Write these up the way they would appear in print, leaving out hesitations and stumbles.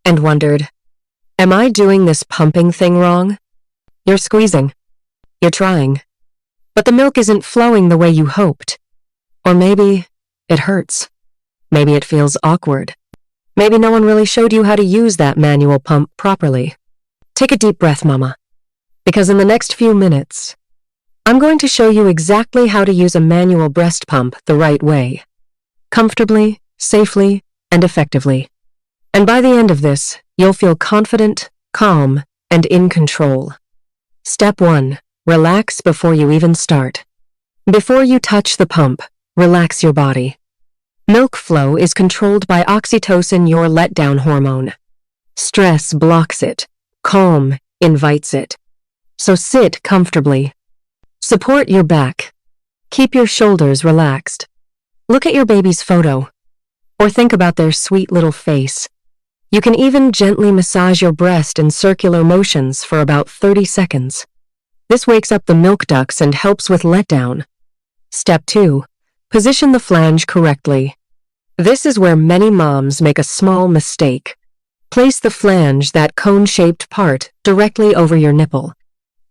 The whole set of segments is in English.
and wondered, am I doing this pumping thing wrong? You're squeezing. You're trying. But the milk isn't flowing the way you hoped. Or maybe it hurts. Maybe it feels awkward. Maybe no one really showed you how to use that manual pump properly. Take a deep breath, Mama. Because in the next few minutes, I'm going to show you exactly how to use a manual breast pump the right way. Comfortably, safely, and effectively. And by the end of this, you'll feel confident, calm, and in control. Step 1. Relax before you even start. Before you touch the pump, relax your body. Milk flow is controlled by oxytocin, your letdown hormone. Stress blocks it. Calm invites it. So sit comfortably. Support your back. Keep your shoulders relaxed. Look at your baby's photo. Or think about their sweet little face. You can even gently massage your breast in circular motions for about 30 seconds. This wakes up the milk ducts and helps with letdown. Step 2. Position the flange correctly. This is where many moms make a small mistake. Place the flange, that cone-shaped part, directly over your nipple.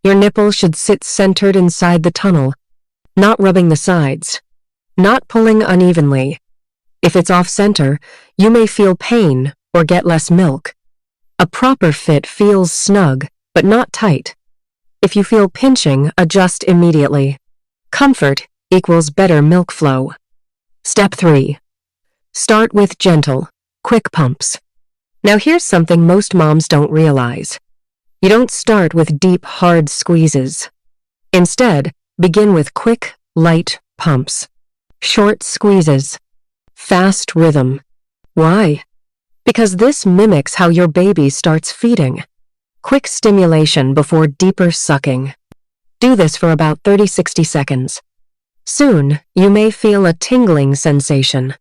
Your nipple should sit centered inside the tunnel, not rubbing the sides, not pulling unevenly. If it's off-center, you may feel pain or get less milk. A proper fit feels snug, but not tight. If you feel pinching, adjust immediately. Comfort equals better milk flow. Step 3. Start with gentle, quick pumps. Now here's something most moms don't realize. You don't start with deep, hard squeezes. Instead, begin with quick, light pumps. Short squeezes. Fast rhythm. Why? Because this mimics how your baby starts feeding. Quick stimulation before deeper sucking. Do this for about 30-60 seconds. Soon, you may feel a tingling sensation.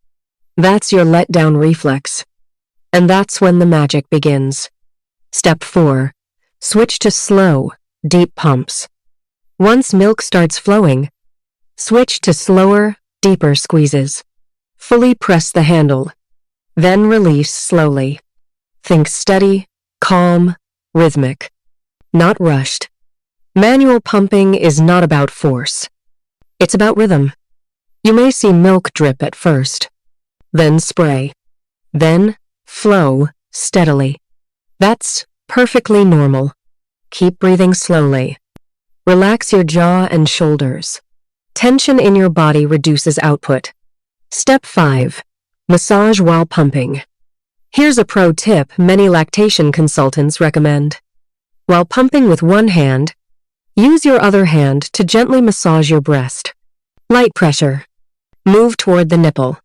That's your letdown reflex. And that's when the magic begins. Step 4. Switch to slow, deep pumps. Once milk starts flowing, switch to slower, deeper squeezes. Fully press the handle. Then release slowly. Think steady, calm, rhythmic. Not rushed. Manual pumping is not about force. It's about rhythm. You may see milk drip at first, then spray, then flow steadily. That's perfectly normal. Keep breathing slowly. Relax your jaw and shoulders. Tension in your body reduces output. Step 5. Massage while pumping. Here's a pro tip many lactation consultants recommend. While pumping with one hand, use your other hand to gently massage your breast. Light pressure. Move toward the nipple.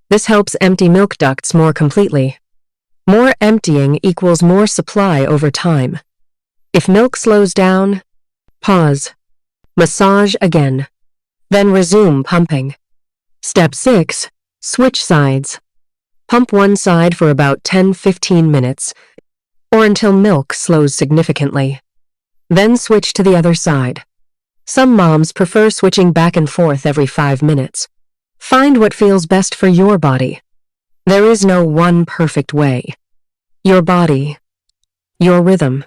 This helps empty milk ducts more completely. More emptying equals more supply over time. If milk slows down, pause. Massage again. Then resume pumping. Step 6. Switch sides. Pump one side for about 10-15 minutes, or until milk slows significantly. Then switch to the other side. Some moms prefer switching back and forth every 5 minutes. Find what feels best for your body. There is no one perfect way. Your body. Your rhythm.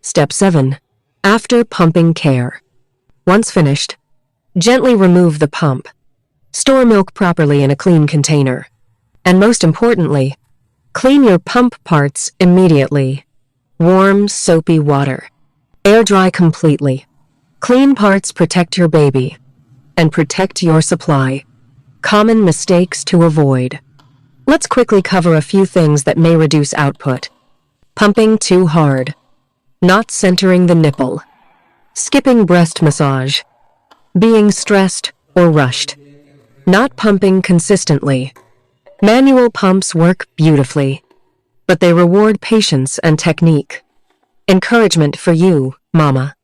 Step 7. After pumping care. Once finished, gently remove the pump. Store milk properly in a clean container. And most importantly, clean your pump parts immediately. Warm, soapy water. Air dry completely. Clean parts protect your baby and protect your supply. Common mistakes to avoid. Let's quickly cover a few things that may reduce output. Pumping too hard. Not centering the nipple. Skipping breast massage. Being stressed or rushed. Not pumping consistently. Manual pumps work beautifully, but they reward patience and technique. Encouragement for you, Mama.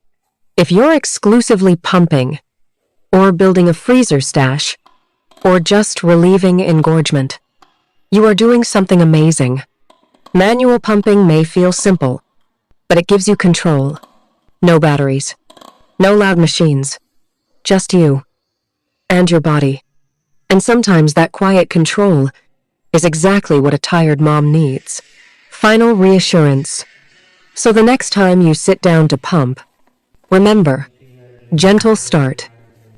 If you're exclusively pumping, or building a freezer stash, or just relieving engorgement, you are doing something amazing. Manual pumping may feel simple, but it gives you control. No batteries. No loud machines. Just you. And your body. And sometimes that quiet control is exactly what a tired mom needs. Final reassurance. So the next time you sit down to pump, remember, gentle start.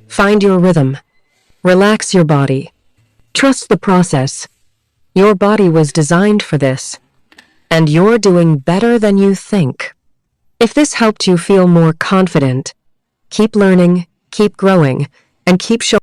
Find your rhythm. Relax your body. Trust the process. Your body was designed for this, and you're doing better than you think. If this helped you feel more confident, keep learning, keep growing, and keep showing